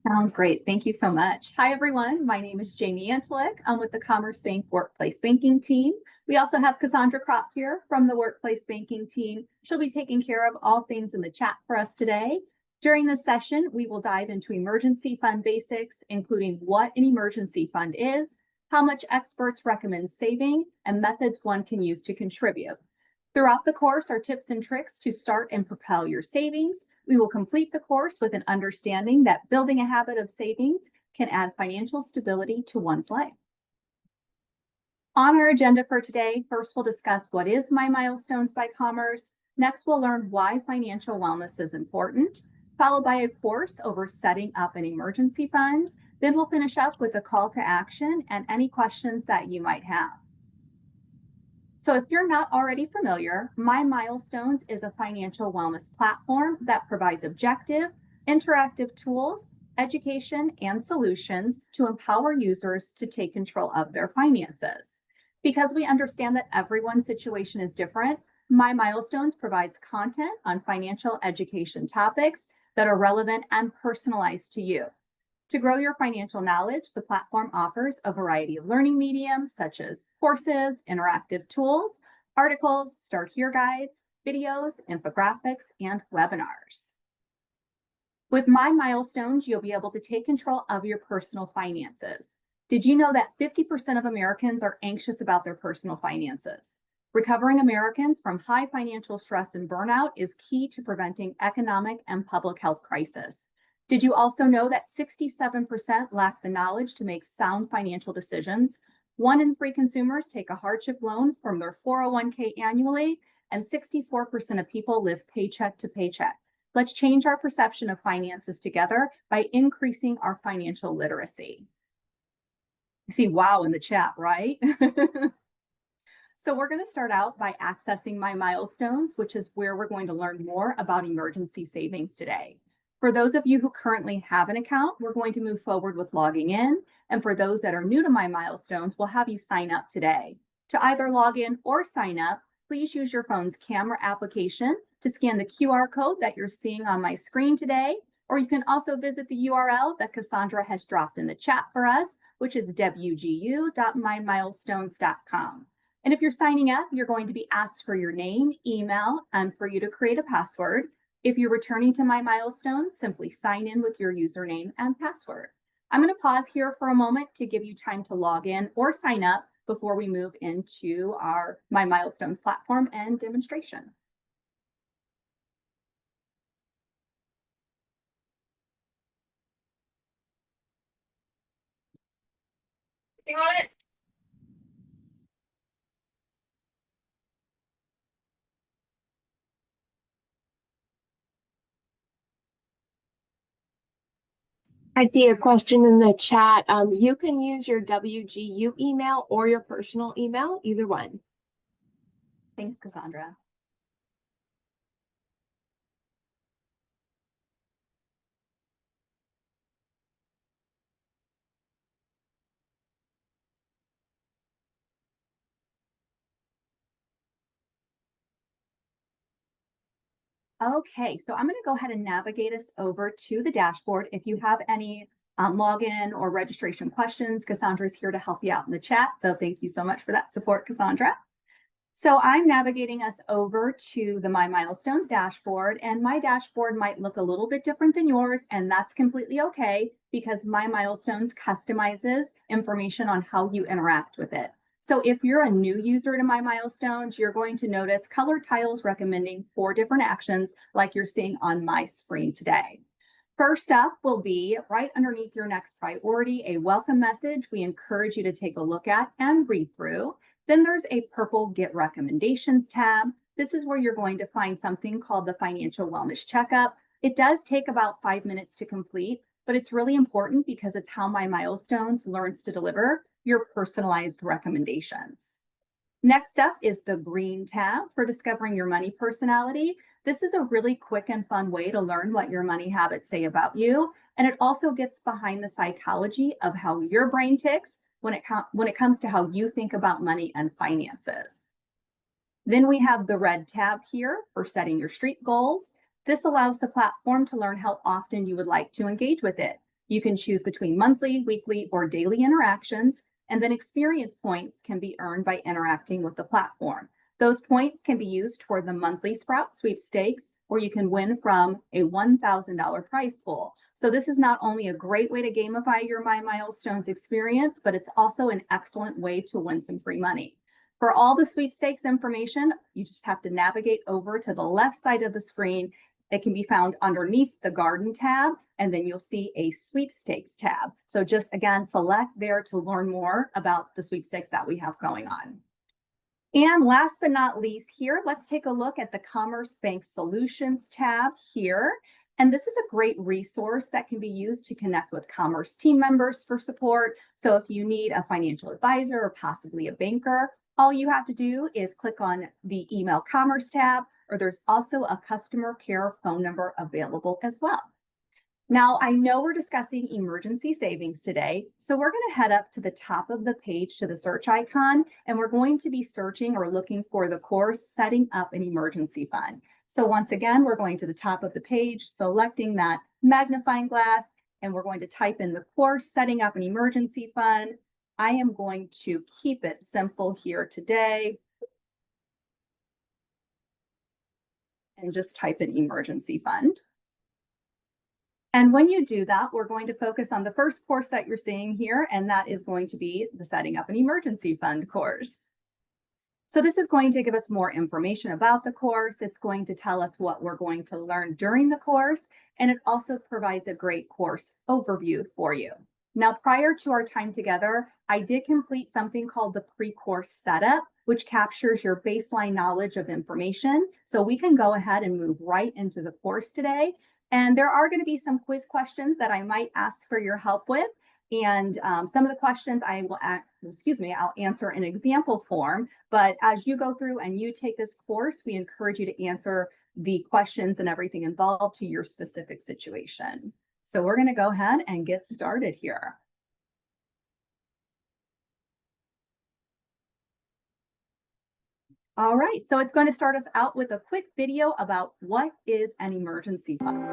Sounds great. Thank you so much. Hi, everyone. My name is Jamie Antalik. I'm with the Commerce Bank Workplace Banking team. We also have Cassandra Kropp here from the Workplace Banking team. She'll be taking care of all things in the chat for us today. During this session, we will dive into emergency fund basics, including what an emergency fund is, how much experts recommend saving, and methods one can use to contribute. Throughout the course are tips and tricks to start and propel your savings. We will complete the course with an understanding that building a habit of savings can add financial stability to one's life. On our agenda for today, first we'll discuss what is My Milestones by Commerce. Next, we'll learn why financial wellness is important, followed by a course over setting up an emergency fund. Then we'll finish up with a call to action and any questions that you might have. So if you're not already familiar, My Milestones is a financial wellness platform that provides objective, interactive tools, education, and solutions to empower users to take control of their finances. Because we understand that everyone's situation is different, My Milestones provides content on financial education topics that are relevant and personalized to you. To grow your financial knowledge, the platform offers a variety of learning mediums such as courses, interactive tools, articles, start here guides, videos, infographics, and webinars. With My Milestones, you'll be able to take control of your personal finances. Did you know that 50% of Americans are anxious about their personal finances? Recovering Americans from high financial stress and burnout is key to preventing economic and public health crisis. Did you also know that 67% lack the knowledge to make sound financial decisions? 1 in 3 consumers take a hardship loan from their 401k annually, and 64% of people live paycheck to paycheck. Let's change our perception of finances together by increasing our financial literacy. I see wow in the chat, right? So we're going to start out by accessing My Milestones, which is where we're going to learn more about emergency savings today. For those of you who currently have an account, we're going to move forward with logging in. And for those that are new to My Milestones, we'll have you sign up today. To either log in or sign up, please use your phone's camera application to scan the QR code that you're seeing on my screen today. Or you can also visit the URL that Cassandra has dropped in the chat for us, which is wgu.mymilestones.com. And if you're signing up, you're going to be asked for your name, email, and for you to create a password. If you're returning to My Milestones, simply sign in with your username and password. I'm going to pause here for a moment to give you time to log in or sign up before we move into our My Milestones platform and demonstration. You got it? I see a question in the chat. You can use your WGU email or your personal email, either one. Thanks, Cassandra. Okay, so I'm going to go ahead and navigate us over to the dashboard. If you have any login or registration questions, Cassandra is here to help you out in the chat. So thank you so much for that support, Cassandra. So I'm navigating us over to the My Milestones dashboard, and my dashboard might look a little bit different than yours, and that's completely okay because My Milestones customizes information on how you interact with it. So if you're a new user to My Milestones, you're going to notice color tiles recommending 4 different actions like you're seeing on my screen today. First up will be right underneath your next priority, a welcome message we encourage you to take a look at and read through. Then there's a purple Get Recommendations tab. This is where you're going to find something called the Financial Wellness Checkup. It does take about 5 minutes to complete, but it's really important because it's how My Milestones learns to deliver your personalized recommendations. Next up is the green tab for discovering your money personality. This is a really quick and fun way to learn what your money habits say about you. And it also gets behind the psychology of how your brain ticks when it comes to how you think about money and finances. Then we have the red tab here for setting your street goals. This allows the platform to learn how often you would like to engage with it. You can choose between monthly, weekly, or daily interactions, and then experience points can be earned by interacting with the platform. Those points can be used toward the monthly Sprout sweepstakes, or you can win from a $1,000 prize pool. So this is not only a great way to gamify your My Milestones experience, but it's also an excellent way to win some free money. For all the sweepstakes information, you just have to navigate over to the left side of the screen. It can be found underneath the Garden tab, and then you'll see a Sweepstakes tab. So just again, select there to learn more about the sweepstakes that we have going on. And last but not least here, let's take a look at the Commerce Bank Solutions tab here. And this is a great resource that can be used to connect with Commerce team members for support. So if you need a financial advisor or possibly a banker, all you have to do is click on the Email Commerce tab, or there's also a customer care phone number available as well. Now, I know we're discussing emergency savings today, so we're going to head up to the top of the page to the search icon, and we're going to be searching or looking for the course Setting Up an Emergency Fund. So once again, we're going to the top of the page, selecting that magnifying glass, and we're going to type in the course Setting Up an Emergency Fund. I am going to keep it simple here today and just type in emergency fund. And when you do that, we're going to focus on the first course that you're seeing here, and that is going to be the Setting Up an Emergency Fund course. So this is going to give us more information about the course. It's going to tell us what we're going to learn during the course, and it also provides a great course overview for you. Now, prior to our time together, I did complete something called the pre-course setup, which captures your baseline knowledge of information. So we can go ahead and move right into the course today. And there are going to be some quiz questions that I might ask for your help with. And some of the questions I'll answer in example form. But as you go through and you take this course, we encourage you to answer the questions and everything involved to your specific situation. So we're going to go ahead and get started here. All right, so it's going to start us out with a quick video about what is an emergency fund.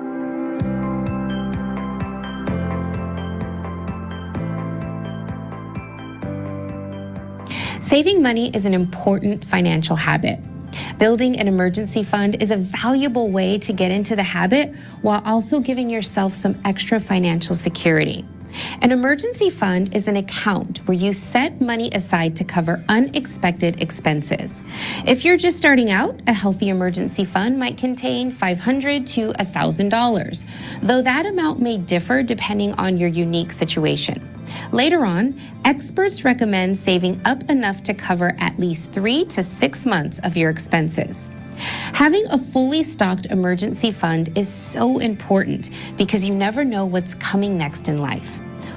Saving money is an important financial habit. Building an emergency fund is a valuable way to get into the habit while also giving yourself some extra financial security. An emergency fund is an account where you set money aside to cover unexpected expenses. If you're just starting out, a healthy emergency fund might contain $500 to $1,000, though that amount may differ depending on your unique situation. Later on, experts recommend saving up enough to cover at least 3 to 6 months of your expenses. Having a fully stocked emergency fund is so important because you never know what's coming next in life.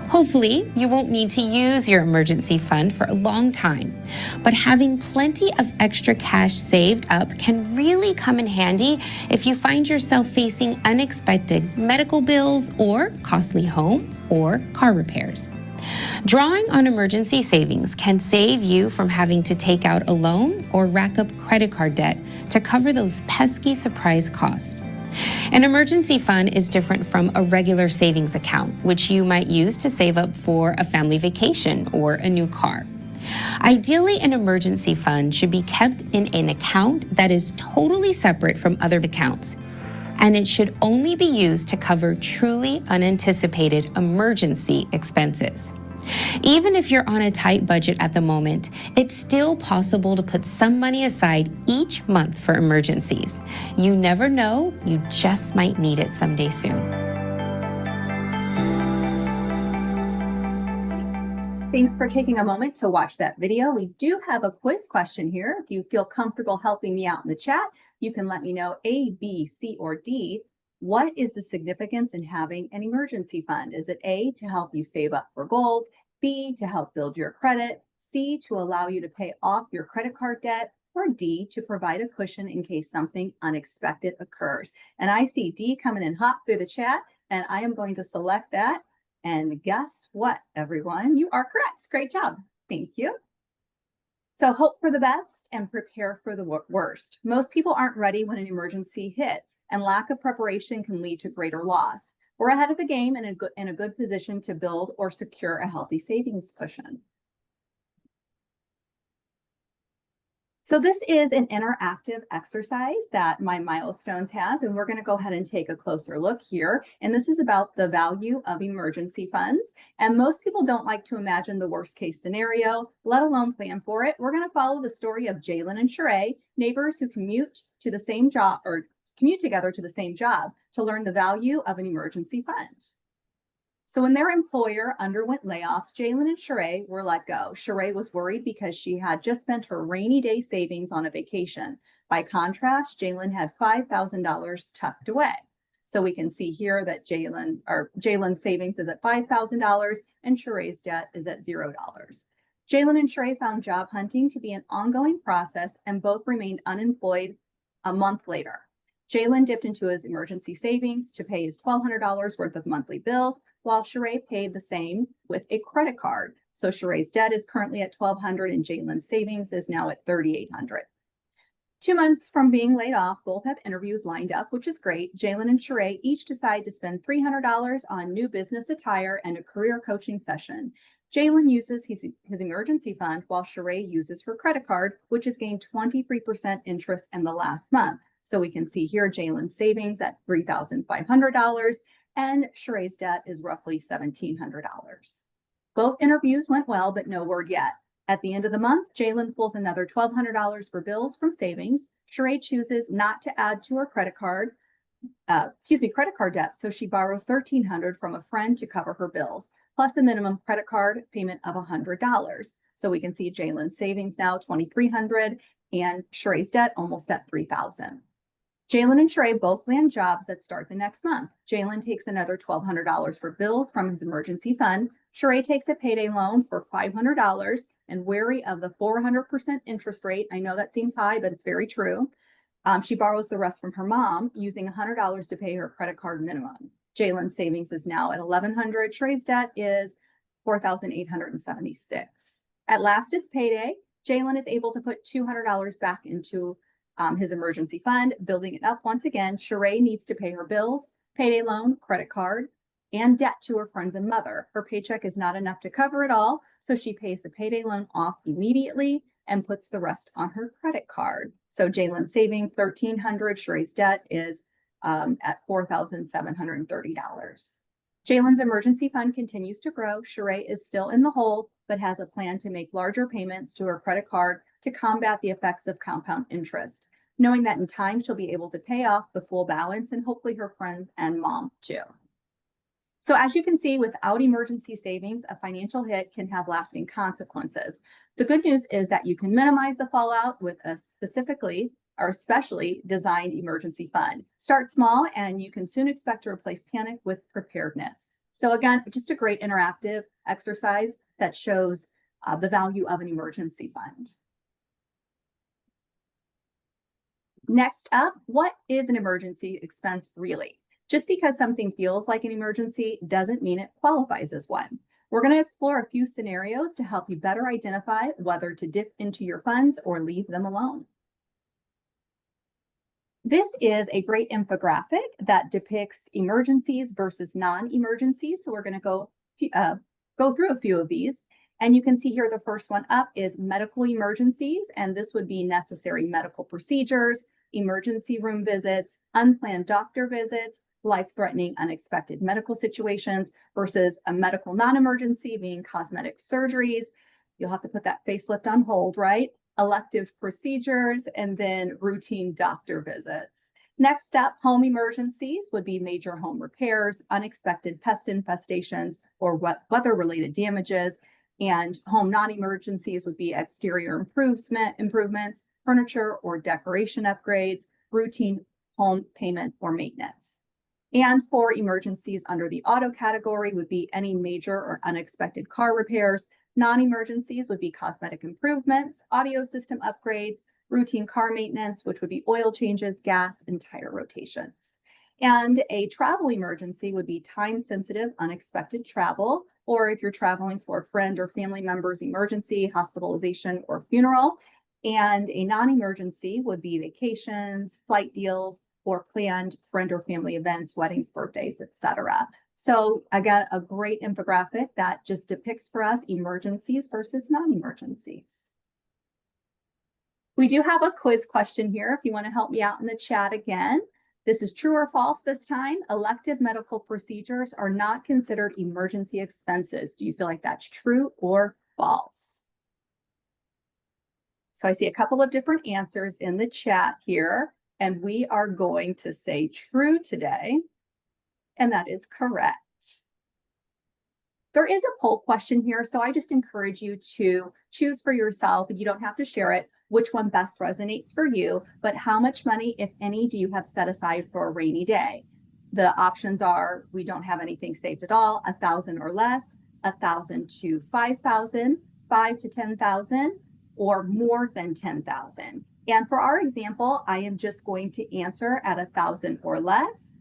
Hopefully, you won't need to use your emergency fund for a long time, but having plenty of extra cash saved up can really come in handy if you find yourself facing unexpected medical bills or costly home or car repairs. Drawing on emergency savings can save you from having to take out a loan or rack up credit card debt to cover those pesky surprise costs. An emergency fund is different from a regular savings account, which you might use to save up for a family vacation or a new car. Ideally, an emergency fund should be kept in an account that is totally separate from other accounts, and it should only be used to cover truly unanticipated emergency expenses. Even if you're on a tight budget at the moment, it's still possible to put some money aside each month for emergencies. You never know, you just might need it someday soon. Thanks for taking a moment to watch that video. We do have a quiz question here. If you feel comfortable helping me out in the chat, you can let me know A, B, C, or D. What is the significance in having an emergency fund? Is it A, to help you save up for goals, B, to help build your credit, C, to allow you to pay off your credit card debt, or D, to provide a cushion in case something unexpected occurs? And I see D coming in hot through the chat, and I am going to select that. And guess what, everyone? You are correct. Great job. Thank you. So hope for the best and prepare for the worst. Most people aren't ready when an emergency hits, and lack of preparation can lead to greater loss. We're ahead of the game and in a good position to build or secure a healthy savings cushion. So this is an interactive exercise that My Milestones has, and we're going to go ahead and take a closer look here. And this is about the value of emergency funds. And most people don't like to imagine the worst case scenario, let alone plan for it. We're going to follow the story of Jalen and Sheree, neighbors who commute to the same job or commute together to the same job to learn the value of an emergency fund. So when their employer underwent layoffs, Jalen and Sheree were let go. Sheree was worried because she had just spent her rainy day savings on a vacation. By contrast, Jalen had $5,000 tucked away. So we can see here that Jalen's savings is at $5,000 and Sheree's debt is at $0. Jalen and Sheree found job hunting to be an ongoing process and both remained unemployed a month later. Jalen dipped into his emergency savings to pay his $1,200 worth of monthly bills, while Sheree paid the same with a credit card. So Sheree's debt is currently at $1,200 and Jalen's savings is now at $3,800. 2 months from being laid off, both have interviews lined up, which is great. Jalen and Sheree each decide to spend $300 on new business attire and a career coaching session. Jalen uses his emergency fund while Sheree uses her credit card, which has gained 23% interest in the last month. So we can see here Jalen's savings at $3,500 and Sheree's debt is roughly $1,700. Both interviews went well, but no word yet. At the end of the month, Jalen pulls another $1,200 for bills from savings. Sheree chooses not to add to her credit card debt, so she borrows $1,300 from a friend to cover her bills, plus a minimum credit card payment of $100. So we can see Jalen's savings now $2,300 and Sheree's debt almost at $3,000. Jalen and Sheree both land jobs that start the next month. Jalen takes another $1,200 for bills from his emergency fund. Sheree takes a payday loan for $500 and wary of the 400% interest rate. I know that seems high, but it's very true. She borrows the rest from her mom, using $100 to pay her credit card minimum. Jalen's savings is now at $1,100. Sheree's debt is $4,876. At last, it's payday. Jalen is able to put $200 back into his emergency fund, building it up once again. Sheree needs to pay her bills, payday loan, credit card, and debt to her friends and mother. Her paycheck is not enough to cover it all, so she pays the payday loan off immediately and puts the rest on her credit card. So Jalen's savings, $1,300. Sheree's debt is at $4,730. Jalen's emergency fund continues to grow. Sheree is still in the hole, but has a plan to make larger payments to her credit card to combat the effects of compound interest, knowing that in time she'll be able to pay off the full balance and hopefully her friends and mom too. So as you can see, without emergency savings, a financial hit can have lasting consequences. The good news is that you can minimize the fallout with a specially designed emergency fund. Start small and you can soon expect to replace panic with preparedness. So again, just a great interactive exercise that shows the value of an emergency fund. Next up, what is an emergency expense really? Just because something feels like an emergency doesn't mean it qualifies as one. We're going to explore a few scenarios to help you better identify whether to dip into your funds or leave them alone. This is a great infographic that depicts emergencies versus non-emergencies. So we're going to go through a few of these. And you can see here the first one up is medical emergencies, and this would be necessary medical procedures, emergency room visits, unplanned doctor visits, life-threatening unexpected medical situations versus a medical non-emergency being cosmetic surgeries. You'll have to put that facelift on hold, right? Elective procedures, and then routine doctor visits. Next up, home emergencies would be major home repairs, unexpected pest infestations, or weather-related damages. And home non-emergencies would be exterior improvements, furniture or decoration upgrades, routine home payment or maintenance. And for emergencies under the auto category would be any major or unexpected car repairs. Non-emergencies would be cosmetic improvements, audio system upgrades, routine car maintenance, which would be oil changes, gas, and tire rotations. And a travel emergency would be time-sensitive, unexpected travel, or if you're traveling for a friend or family member's emergency, hospitalization, or funeral. And a non-emergency would be vacations, flight deals, or planned friend or family events, weddings, birthdays, etc. So I got a great infographic that just depicts for us emergencies versus non-emergencies. We do have a quiz question here if you want to help me out in the chat again. This is true or false this time. Elective medical procedures are not considered emergency expenses. Do you feel like that's true or false? So I see a couple of different answers in the chat here, and we are going to say true today, and that is correct. There is a poll question here, so I just encourage you to choose for yourself, and you don't have to share it, which one best resonates for you, but how much money, if any, do you have set aside for a rainy day? The options are, we don't have anything saved at all, 1,000 or less, 1,000 to 5,000, 5 to 10,000, or more than 10,000. And for our example, I am just going to answer at 1,000 or less.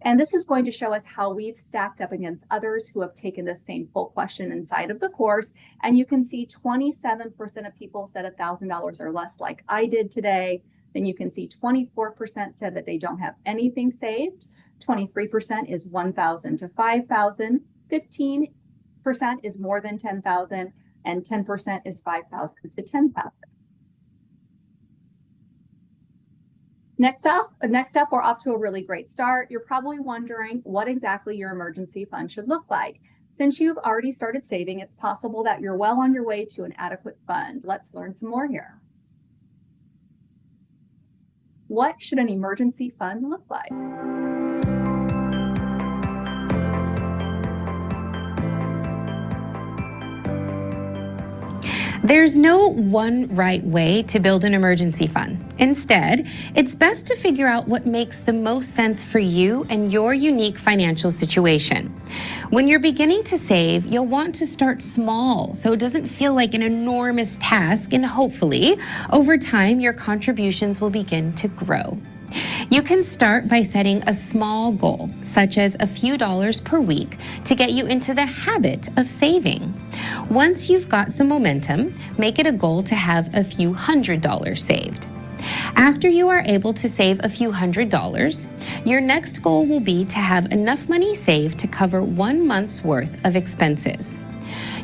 And this is going to show us how we've stacked up against others who have taken the same poll question inside of the course. And you can see 27% of people said $1,000 or less like I did today. Then you can see 24% said that they don't have anything saved. 23% is 1,000 to 5,000. 15% is more than 10,000. And 10% is 5,000 to 10,000. Next up, we're off to a really great start. You're probably wondering what exactly your emergency fund should look like. Since you've already started saving, it's possible that you're well on your way to an adequate fund. Let's learn some more here. What should an emergency fund look like? There's no one right way to build an emergency fund. Instead, it's best to figure out what makes the most sense for you and your unique financial situation. When you're beginning to save, you'll want to start small so it doesn't feel like an enormous task, and hopefully, over time, your contributions will begin to grow. You can start by setting a small goal, such as a few dollars per week, to get you into the habit of saving. Once you've got some momentum, make it a goal to have a few $100s saved. After you are able to save a few $100s, your next goal will be to have enough money saved to cover 1 month's worth of expenses.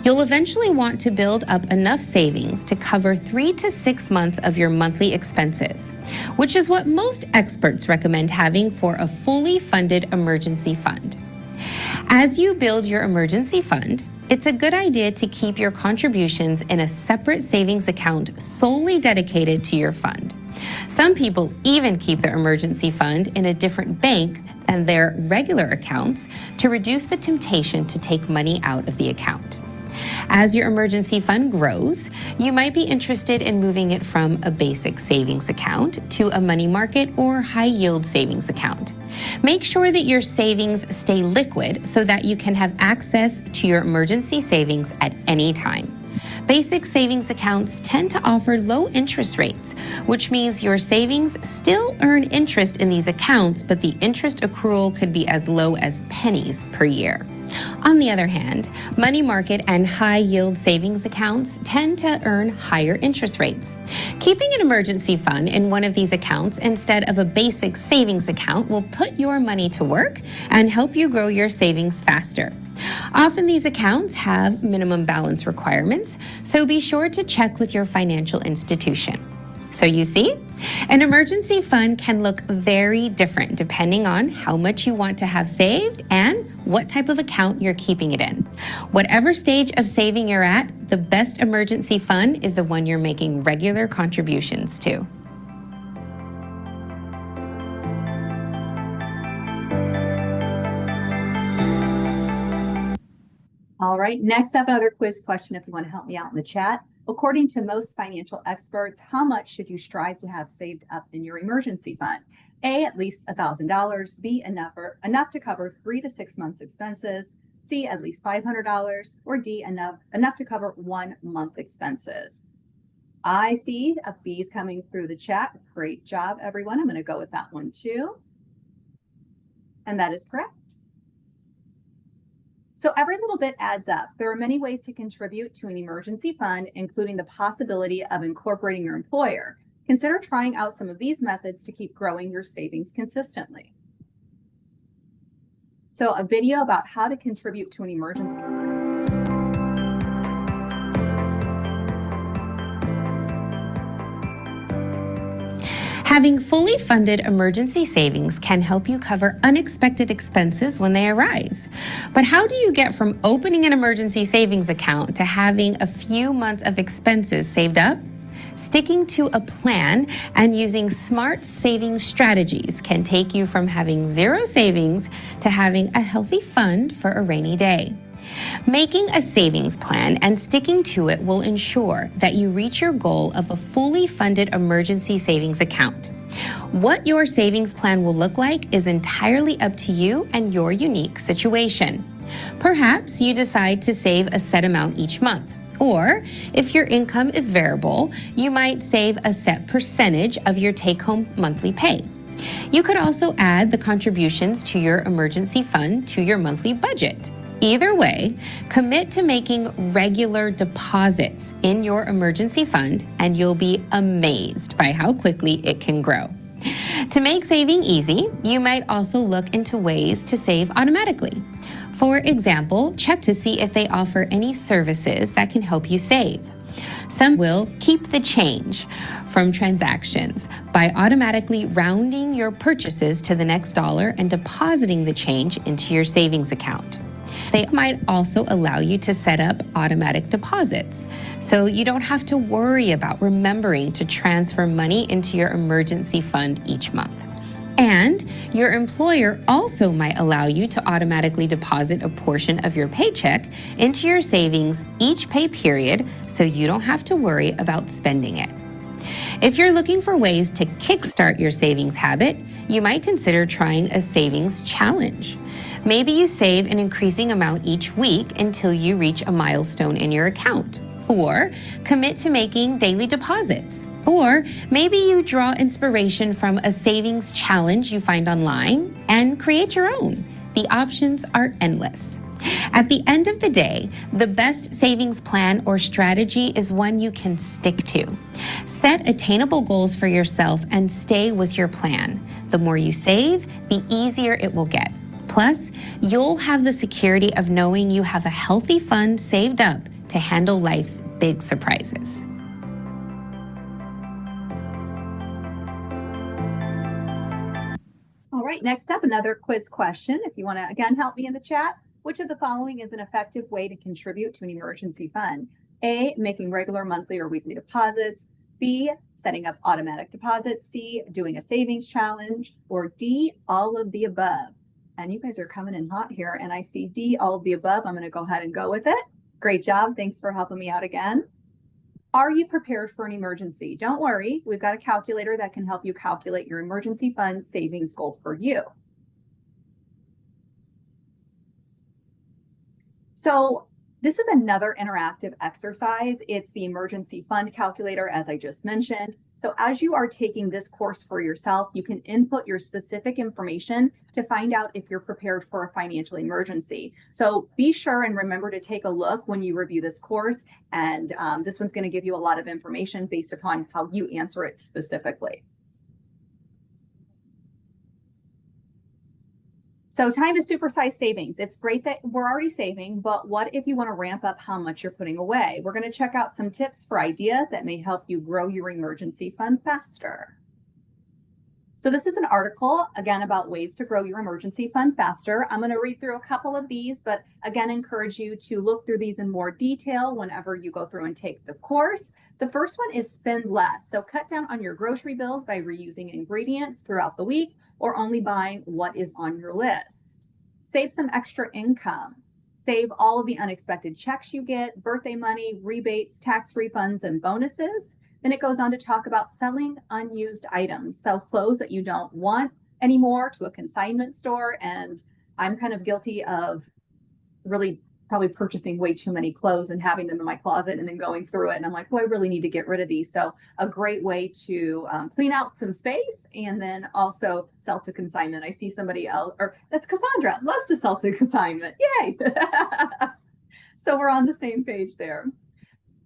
You'll eventually want to build up enough savings to cover 3 to 6 months of your monthly expenses, which is what most experts recommend having for a fully funded emergency fund. As you build your emergency fund, it's a good idea to keep your contributions in a separate savings account solely dedicated to your fund. Some people even keep their emergency fund in a different bank than their regular accounts to reduce the temptation to take money out of the account. As your emergency fund grows, you might be interested in moving it from a basic savings account to a money market or high-yield savings account. Make sure that your savings stay liquid so that you can have access to your emergency savings at any time. Basic savings accounts tend to offer low interest rates, which means your savings still earn interest in these accounts, but the interest accrual could be as low as pennies per year. On the other hand, money market and high-yield savings accounts tend to earn higher interest rates. Keeping an emergency fund in one of these accounts instead of a basic savings account will put your money to work and help you grow your savings faster. Often these accounts have minimum balance requirements, so be sure to check with your financial institution. So you see, an emergency fund can look very different depending on how much you want to have saved and what type of account you're keeping it in. Whatever stage of saving you're at, the best emergency fund is the one you're making regular contributions to. All right, next up, another quiz question if you want to help me out in the chat. According to most financial experts, how much should you strive to have saved up in your emergency fund? A, at least $1,000. B, enough to cover 3 to 6 months expenses. C, at least $500. Or D, enough to cover 1 month expenses. I see a B's coming through the chat. Great job, everyone. I'm going to go with that one too. And that is correct. So every little bit adds up. There are many ways to contribute to an emergency fund, including the possibility of incorporating your employer. Consider trying out some of these methods to keep growing your savings consistently. So, a video about how to contribute to an emergency fund. Having fully funded emergency savings can help you cover unexpected expenses when they arise. But how do you get from opening an emergency savings account to having a few months of expenses saved up? Sticking to a plan and using smart savings strategies can take you from having zero savings to having a healthy fund for a rainy day. Making a savings plan and sticking to it will ensure that you reach your goal of a fully funded emergency savings account. What your savings plan will look like is entirely up to you and your unique situation. Perhaps you decide to save a set amount each month. Or, if your income is variable, you might save a set percentage of your take-home monthly pay. You could also add the contributions to your emergency fund to your monthly budget. Either way, commit to making regular deposits in your emergency fund, and you'll be amazed by how quickly it can grow. To make saving easy, you might also look into ways to save automatically. For example, check to see if they offer any services that can help you save. Some will keep the change from transactions by automatically rounding your purchases to the next dollar and depositing the change into your savings account. They might also allow you to set up automatic deposits, so you don't have to worry about remembering to transfer money into your emergency fund each month. And your employer also might allow you to automatically deposit a portion of your paycheck into your savings each pay period, so you don't have to worry about spending it. If you're looking for ways to kickstart your savings habit, you might consider trying a savings challenge. Maybe you save an increasing amount each week until you reach a milestone in your account. Or commit to making daily deposits. Or maybe you draw inspiration from a savings challenge you find online and create your own. The options are endless. At the end of the day, the best savings plan or strategy is one you can stick to. Set attainable goals for yourself and stay with your plan. The more you save, the easier it will get. Plus, you'll have the security of knowing you have a healthy fund saved up to handle life's big surprises. All right, next up, another quiz question. If you want to, again, help me in the chat, which of the following is an effective way to contribute to an emergency fund? A, making regular monthly or weekly deposits. B, setting up automatic deposits. C, doing a savings challenge. Or D, all of the above. And you guys are coming in hot here, and I see D, all of the above. I'm going to go ahead and go with it. Great job. Thanks for helping me out again. Are you prepared for an emergency? Don't worry. We've got a calculator that can help you calculate your emergency fund savings goal for you. So this is another interactive exercise. It's the emergency fund calculator, as I just mentioned. So as you are taking this course for yourself, you can input your specific information to find out if you're prepared for a financial emergency. So be sure and remember to take a look when you review this course. And this one's going to give you a lot of information based upon how you answer it specifically. So time to supersize savings. It's great that we're already saving, but what if you want to ramp up how much you're putting away? We're going to check out some tips for ideas that may help you grow your emergency fund faster. So this is an article, again, about ways to grow your emergency fund faster. I'm going to read through a couple of these, but again, encourage you to look through these in more detail whenever you go through and take the course. The first one is spend less. So cut down on your grocery bills by reusing ingredients throughout the week or only buying what is on your list. Save some extra income. Save all of the unexpected checks you get, birthday money, rebates, tax refunds, and bonuses. Then it goes on to talk about selling unused items. Sell clothes that you don't want anymore to a consignment store. And I'm kind of guilty of really probably purchasing way too many clothes and having them in my closet and then going through it. And I'm like, oh, I really need to get rid of these. So a great way to clean out some space and then also sell to consignment. I see somebody else, or that's Cassandra, loves to sell to consignment. Yay. So we're on the same page there.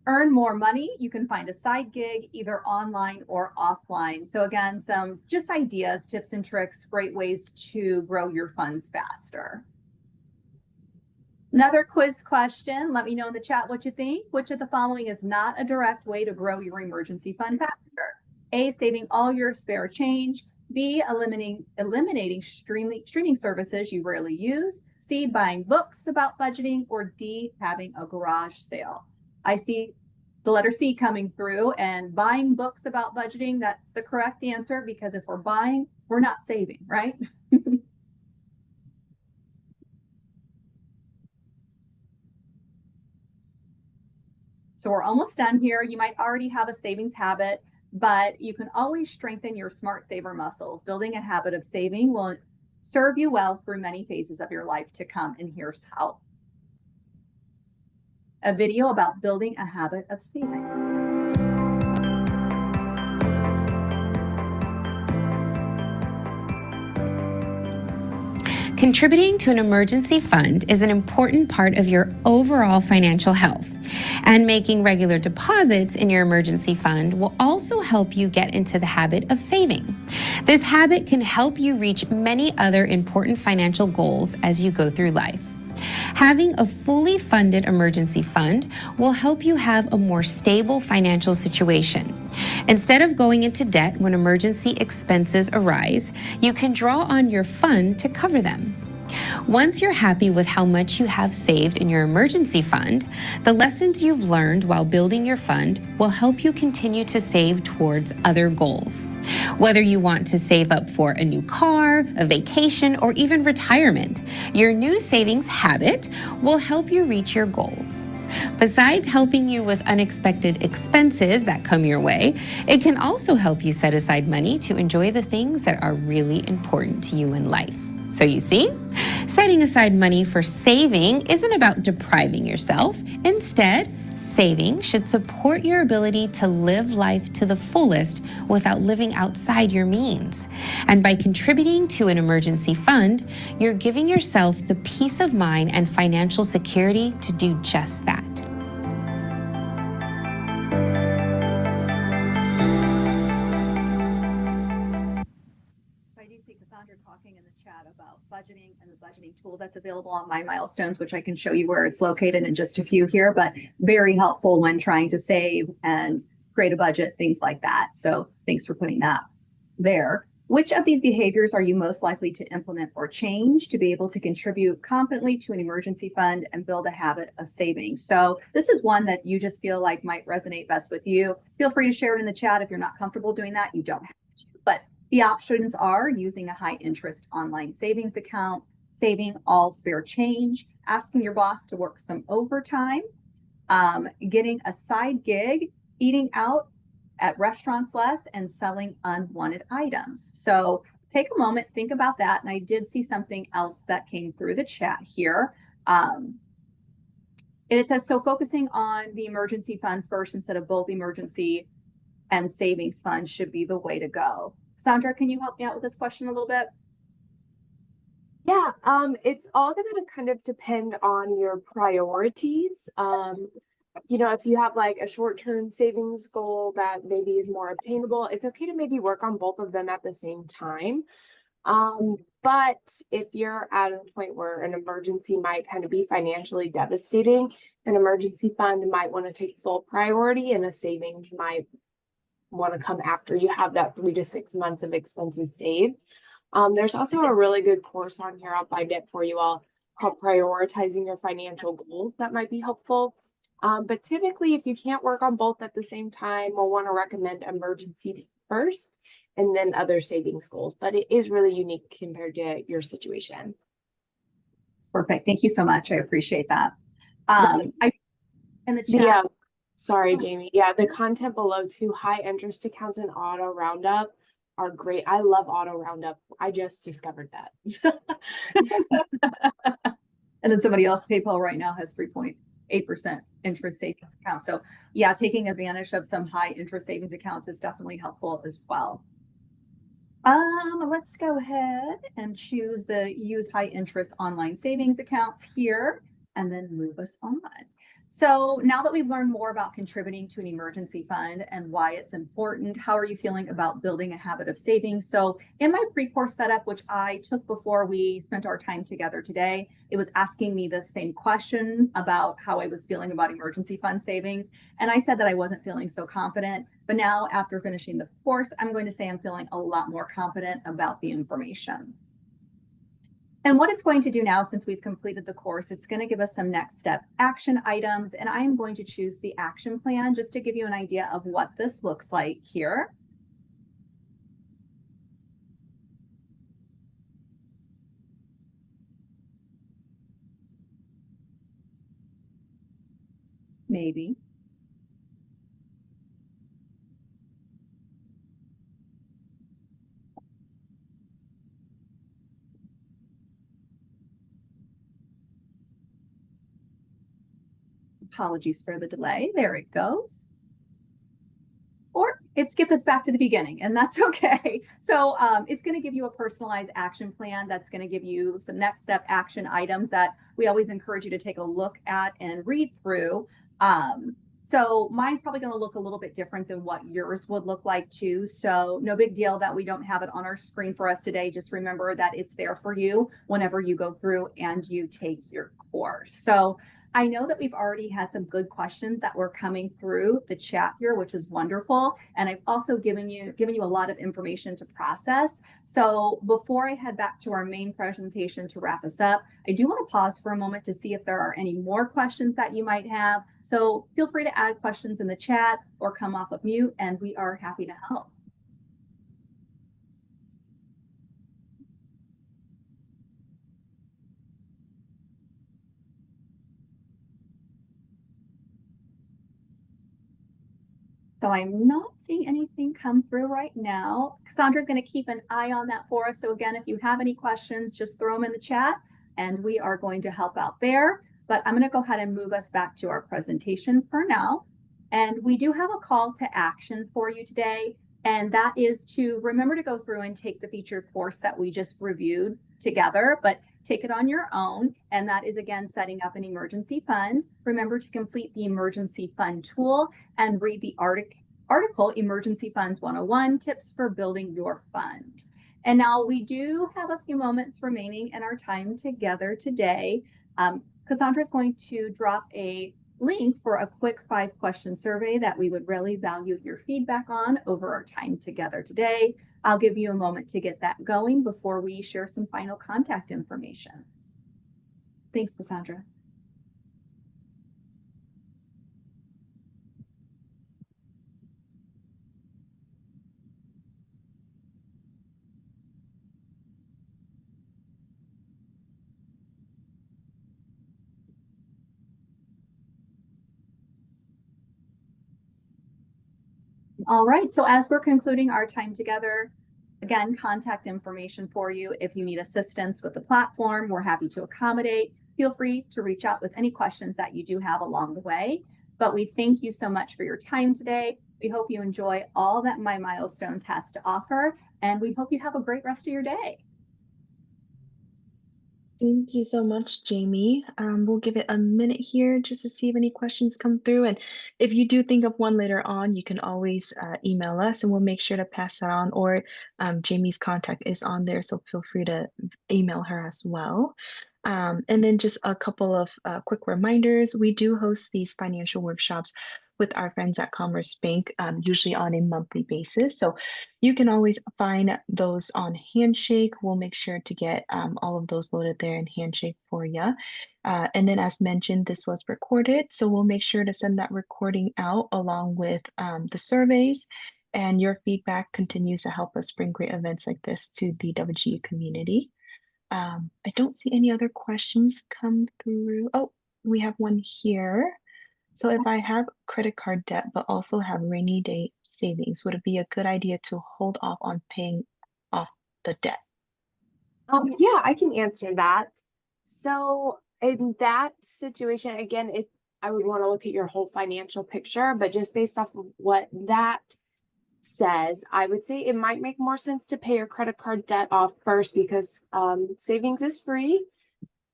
earn more money, you can find a side gig either online or offline. So again, some just ideas, tips and tricks, great ways to grow your funds faster. Another quiz question. Let me know in the chat what you think. Which of the following is not a direct way to grow your emergency fund faster? A, saving all your spare change. B, eliminating streaming services you rarely use. C, buying books about budgeting. Or D, having a garage sale. I see the letter C coming through, and buying books about budgeting, that's the correct answer, because if we're buying, we're not saving, right? So we're almost done here. You might already have a savings habit, but you can always strengthen your smart saver muscles. Building a habit of saving will serve you well through many phases of your life to come, and here's how. A video about building a habit of saving. Contributing to an emergency fund is an important part of your overall financial health, and making regular deposits in your emergency fund will also help you get into the habit of saving. This habit can help you reach many other important financial goals as you go through life. Having a fully funded emergency fund will help you have a more stable financial situation. Instead of going into debt when emergency expenses arise, you can draw on your fund to cover them. Once you're happy with how much you have saved in your emergency fund, the lessons you've learned while building your fund will help you continue to save towards other goals. Whether you want to save up for a new car, a vacation, or even retirement, your new savings habit will help you reach your goals. Besides helping you with unexpected expenses that come your way, it can also help you set aside money to enjoy the things that are really important to you in life. So you see, setting aside money for saving isn't about depriving yourself. Instead, saving should support your ability to live life to the fullest without living outside your means. And by contributing to an emergency fund, you're giving yourself the peace of mind and financial security to do just that. I do see Cassandra talking in the chat about budgeting and the budgeting tool that's available on My Milestones, which I can show you where it's located in just a few here, but very helpful when trying to save and create a budget, things like that. So thanks for putting that there. Which of these behaviors are you most likely to implement or change to be able to contribute confidently to an emergency fund and build a habit of saving? So this is one that you just feel like might resonate best with you. Feel free to share it in the chat. If you're not comfortable doing that, you don't have to. But the options are using a high interest online savings account, saving all spare change, asking your boss to work some overtime, getting a side gig, eating out at restaurants less, and selling unwanted items. So take a moment, think about that. And I did see something else that came through the chat here. And it says, so focusing on the emergency fund first instead of both emergency and savings fund should be the way to go. Sandra, can you help me out with this question a little bit? Yeah, it's all going to kind of depend on your priorities. If you have like a short-term savings goal that maybe is more obtainable, it's okay to maybe work on both of them at the same time. But if you're at a point where an emergency might kind of be financially devastating, an emergency fund might want to take full priority, and a savings might want to come after you have that 3 to 6 months of expenses saved. There's also a really good course on here, I'll find it for you all, called Prioritizing Your Financial Goals that might be helpful. But typically, if you can't work on both at the same time, we'll want to recommend emergency first and then other savings goals. But it is really unique compared to your situation. Perfect. Thank you so much. I appreciate that. In the chat. Yeah, sorry, Jamie. Yeah, the content below too, high interest accounts and auto roundup are great. I love auto roundup. I just discovered that. And then somebody else, PayPal right now has 3.8% interest savings account. So yeah, taking advantage of some high interest savings accounts is definitely helpful as well. Let's go ahead and choose the use high interest online savings accounts here and then move us on. So now that we've learned more about contributing to an emergency fund and why it's important, how are you feeling about building a habit of saving? So in my pre-course setup, which I took before we spent our time together today, it was asking me the same question about how I was feeling about emergency fund savings. And I said that I wasn't feeling so confident. But now after finishing the course, I'm going to say I'm feeling a lot more confident about the information. And what it's going to do now, since we've completed the course, it's going to give us some next step action items. And I'm going to choose the action plan just to give you an idea of what this looks like here. Maybe. Apologies for the delay. There it goes. Or it skipped us back to the beginning, and that's okay. So it's going to give you a personalized action plan that's going to give you some next step action items that we always encourage you to take a look at and read through. So mine's probably going to look a little bit different than what yours would look like too. So no big deal that we don't have it on our screen for us today. Just remember that it's there for you whenever you go through and you take your course. So I know that we've already had some good questions that were coming through the chat here, which is wonderful. And I've also given you a lot of information to process. So before I head back to our main presentation to wrap us up, I do want to pause for a moment to see if there are any more questions that you might have. So feel free to add questions in the chat or come off of mute, and we are happy to help. So I'm not seeing anything come through right now. Cassandra's going to keep an eye on that for us. So again, if you have any questions, just throw them in the chat and we are going to help out there. But I'm going to go ahead and move us back to our presentation for now. And we do have a call to action for you today. And that is to remember to go through and take the featured course that we just reviewed together, but take it on your own. And that is, again, setting up an emergency fund. Remember to complete the emergency fund tool and read the article Emergency Funds 101 Tips for Building Your Fund. And now we do have a few moments remaining in our time together today. Cassandra is going to drop a link for a quick 5-question survey that we would really value your feedback on over our time together today. I'll give you a moment to get that going before we share some final contact information. Thanks, Cassandra. All right, so as we're concluding our time together, again, contact information for you. If you need assistance with the platform, we're happy to accommodate. Feel free to reach out with any questions that you do have along the way. But we thank you so much for your time today. We hope you enjoy all that My Milestones has to offer, and we hope you have a great rest of your day. Thank you so much, Jamie. We'll give it a minute here just to see if any questions come through. And if you do think of one later on, you can always email us and we'll make sure to pass that on. Or Jamie's contact is on there, so feel free to email her as well. And then just a couple of quick reminders. We do host these financial workshops with our friends at Commerce Bank, usually on a monthly basis. So you can always find those on Handshake. We'll make sure to get all of those loaded there in Handshake for you. And then as mentioned, this was recorded. So we'll make sure to send that recording out along with the surveys. And your feedback continues to help us bring great events like this to the WGU community. I don't see any other questions come through. Oh, we have one here. So if I have credit card debt, but also have rainy day savings, would it be a good idea to hold off on paying off the debt? Yeah, I can answer that. So in that situation, again, if I would want to look at your whole financial picture, but just based off of what that says, I would say it might make more sense to pay your credit card debt off first because savings is free.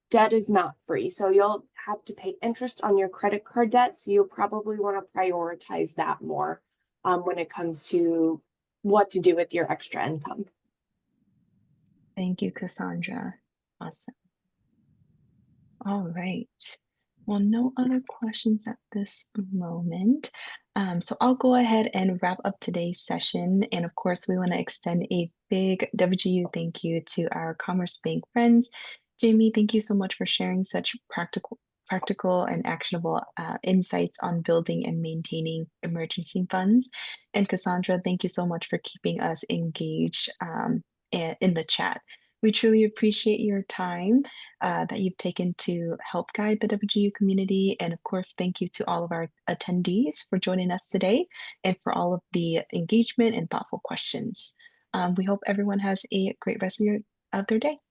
Debt is not free. So you'll have to pay interest on your credit card debt, so you'll probably want to prioritize that more when it comes to what to do with your extra income. Thank you, Cassandra. Awesome. All right. Well, no other questions at this moment. So I'll go ahead and wrap up today's session. And of course, we want to extend a big WGU thank you to our Commerce Bank friends. Jamie, thank you so much for sharing such practical and actionable insights on building and maintaining emergency funds. And Cassandra, thank you so much for keeping us engaged in the chat. We truly appreciate your time that you've taken to help guide the WGU community. And of course, thank you to all of our attendees for joining us today and for all of the engagement and thoughtful questions. We hope everyone has a great rest of their day.